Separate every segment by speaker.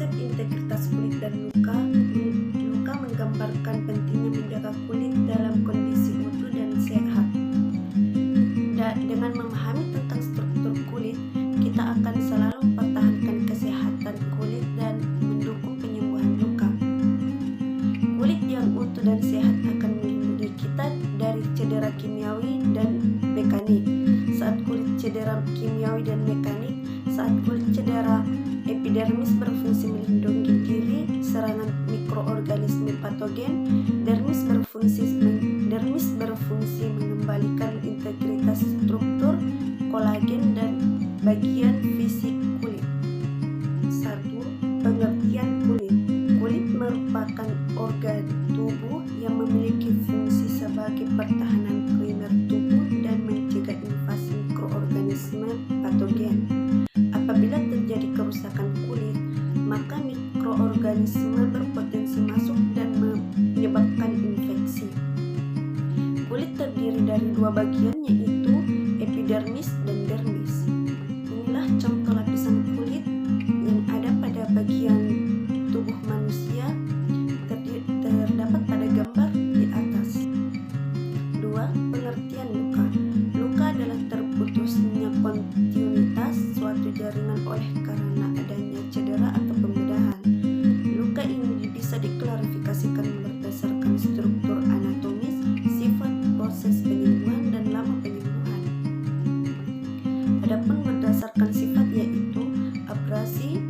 Speaker 1: konsep integritas kulit dan luka menggambarkan pentingnya menjaga kulit dalam kondisi utuh dan sehat. Dengan memahami tentang struktur kulit, kita akan selalu mempertahankan kesehatan kulit dan mendukung penyembuhan luka. Kulit yang utuh dan sehat akan melindungi kita dari cedera kimiawi dan mekanik. Saat kulit cedera kimiawi dan mekanik, saat kulit cedera, epidermis berfungsi melindungi diri serangan mikroorganisme patogen, dermis berfungsi mengembalikan integritas struktur, kolagen dan bagian fisik kulit. 1. Pengertian kulit. Kulit merupakan organ tubuh yang memiliki fungsi sebagai pertahanan primer tubuh dan mencegah invasi mikroorganisme patogen. Apabila terjadi kerusakan kulit, maka mikroorganisme berpotensi masuk dan menyebabkan infeksi. Kulit terdiri dari dua bagian, yaitu epidermis dan dermis. Inilah contoh lapisan kulit yang ada pada bagian tubuh manusia, terdapat pada gambar di atas. 2. Pengertian luka. Luka adalah terputusnya kontinuitas suatu jaringan oleh karena adanya cedera atau pembedahan. Luka ini bisa diklarifikasikan berdasarkan struktur anatomis, sifat, proses penyembuhan, dan lama penyembuhan. Adapun berdasarkan sifat, yaitu abrasi,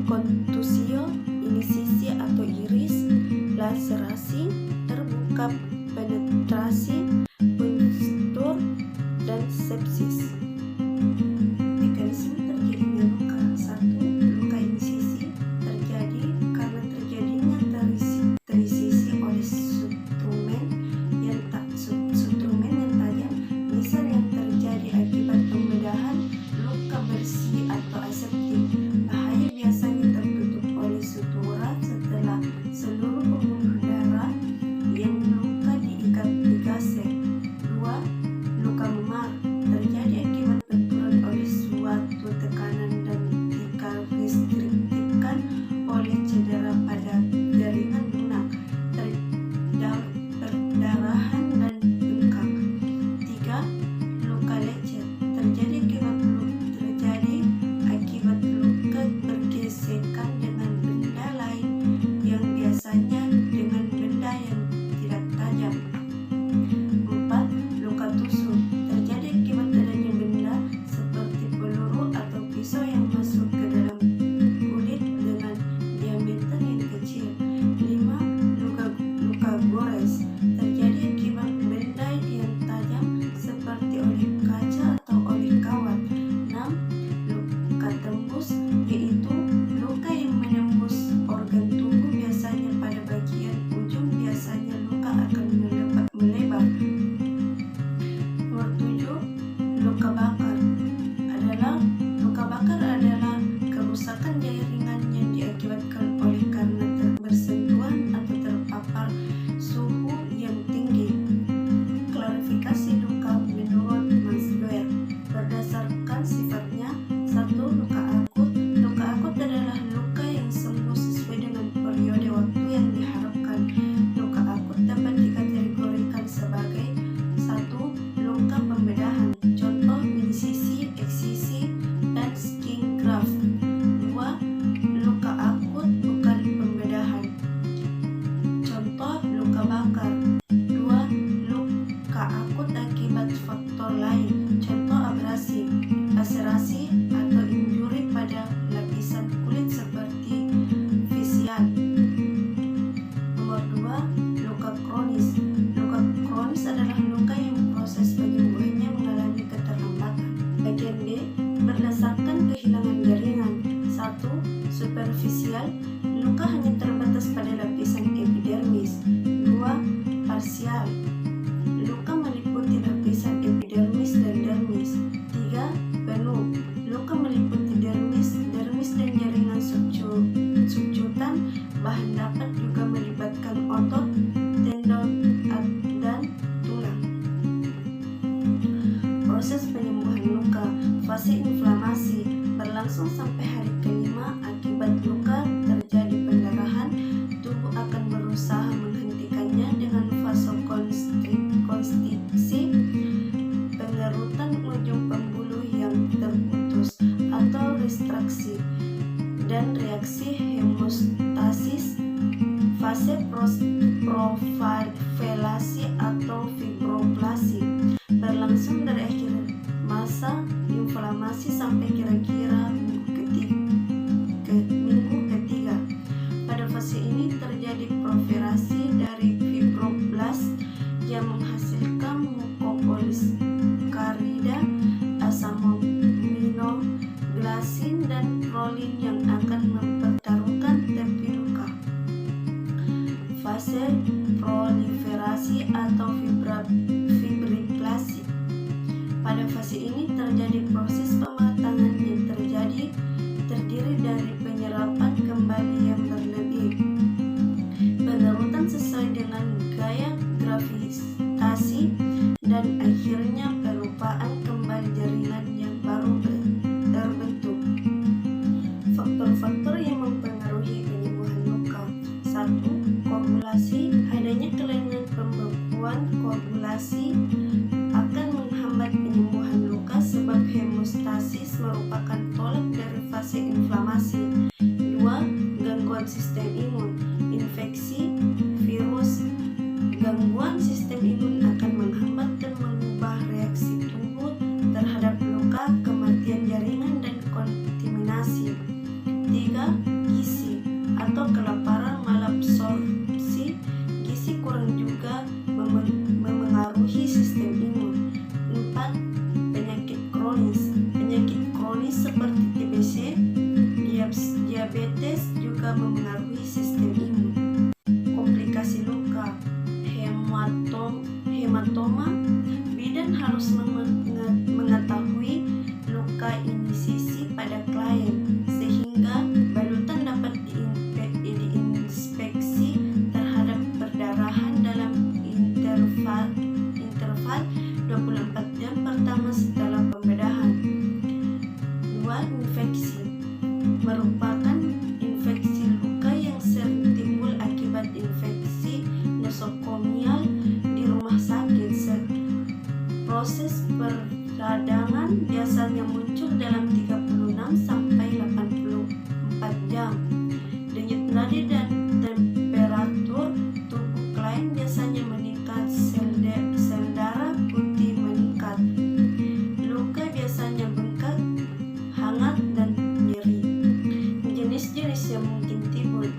Speaker 1: kontusio, inisisi atau iris, laserasi, terbuka, penetrasi, punctur, dan sepsis. Mekanisme terjadinya luka. 1. Luka inisisi terjadi karena terjadinya terisisi oleh struktumen yang tajam, misal yang terjadi akibat pembedahan, luka bersih atau aseptik. Bahaya biasanya tertutup oleh sutura setelah seluruh pembuluh darah yang luka diikat digasek. 2. Luka memar terjadi akibat benturan oleh suatu tekanan dan dikarakteristikkan oleh cedera pada jaringan lunak, perdarahan dan bengkak. 3. Luka lecet terjadi akibat luka bergesekan dengan benda lain yang biasanya dengan benda yang tidak tajam. 4. Luka tusuk terjadi akibat adanya benda seperti peluru atau pisau yang masuk ke dalam kulit dengan diameter yang kecil. 5. Luka gores terjadi akibat benda yang tajam seperti oleh kaca atau oleh kawat. 6. Luka tembus, yaitu luka yang menembus organ tubuh biasanya pada bagian ujung. Biasanya luka akan melebar. Nomor 7. Luka bakar adalah kerusakan jaringan yang diakibatkan oleh karena bersentuhan atau terpapar suhu yang tinggi. Klarifikasi luka menurut Mansdoer berdasarkan sifatnya. 1. Luka akut. Luka akut adalah luka yang sembuh sesuai dengan periode waktu yang diharapkan. Luka akut dapat dikategorikan sebagai 1. Luka pembedahan, contoh inisisi, eksisi, dan skin graft. 2. Luka akut bukan pembedahan, contoh luka bakar. 2. Luka akut akibat faktor lain, contoh abrasi, laserasi, atau injuri pada lapisan kulit seperti fisial. Nomor 2. Luka kronis. Luka kronis adalah luka yang proses penyembuhannya mengalami keterlambatan. Bagian B. Berdasarkan kehilangan jaringan. 1. Superficial. Luka hanya terbatas pada lapisan epidermis. 2. Parsial. Luka meliputi lapisan epidermis dan dermis. 3. Penuh. Luka meliputi dermis dan jaringan subcutan, bahkan dapat juga melibatkan otot, tendon, dan tulang. Proses penyembuhan luka. Fase inflamasi berlangsung sampai hari kelima akibat dan reaksi hemostasis, fase profavelasi atau fibroblasi, berlangsung dari akhir masa inflamasi sampai kira-kira minggu ketiga. Pada fase ini terjadi proliferasi dari fibroblast yang menghasilkan mukopoliskarida, asam aminoglasin, dan prolin yang akan mempertaruhkan tepi luka. Fase proliferasi atau fibrillasi. Pada fase ini terjadi proses pematangan yang terdiri dari penyerapan kembali yang berlebih, penurunan sesuai dengan gaya gravitasi, dan akhirnya pelupaan kembali jaringan yang baru terbentuk. Faktor-faktor yang mempengaruhi penyembuhan luka. 1. Koagulasi. Adanya kelainan pembekuan koagulasi akan menghambat penyembuhan luka sebab hemostasis merupakan tolak dari fase inflamasi. 2. Gangguan sistem imun. Infeksi virus. Gangguan sistem imun akan menghambat dan mengubah reaksi tubuh terhadap luka, kematian jaringan, dan kontaminasi. 3. Gizi atau kelaparan malabsorpsi. Gizi kurang juga memengaruhi sistem imun. 4. Penyakit kronis. Penyakit kronis seperti TBC, diabetes juga memengaruhi sistem imun. Komplikasi luka. Hematoma. Bidan harus mengetahui luka inisisi pada klien sehingga balutan dapat diinspeksi terhadap perdarahan dalam interval 24 jam pertama setelah pembedahan. 2. Infeksi merupakan infeksi luka yang sering timbul akibat infeksi nosokomial di rumah sakit. Proses peradangan biasanya muncul dalam 36 sampai 84 jam. Denyut nadi dan temperatur tubuh klien biasanya meningkat, sel darah putih meningkat. Luka biasanya bengkak, hangat, dan nyeri. Jenis-jenis yang mungkin timbul.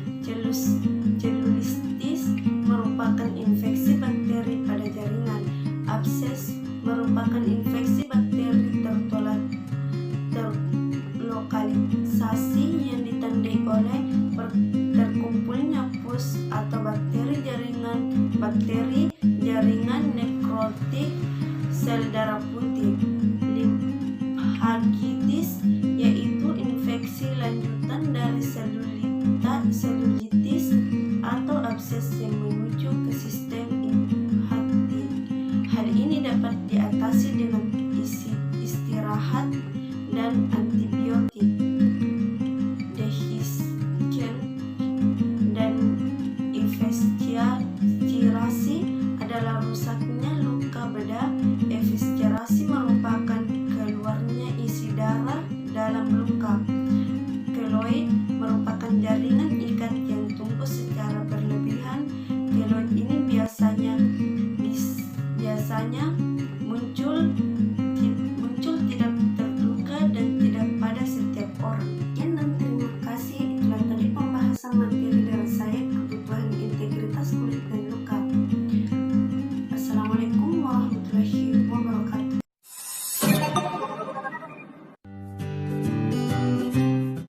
Speaker 1: Celulitis merupakan infeksi bakteri pada jaringan. Abses merupakan infeksi bakteri terlokalisasi yang ditandai oleh terkumpulnya pus atau bakteri jaringan nekrotik sel darah putih. Limfagitis yaitu infeksi lanjutan dari selulitis atau abses yang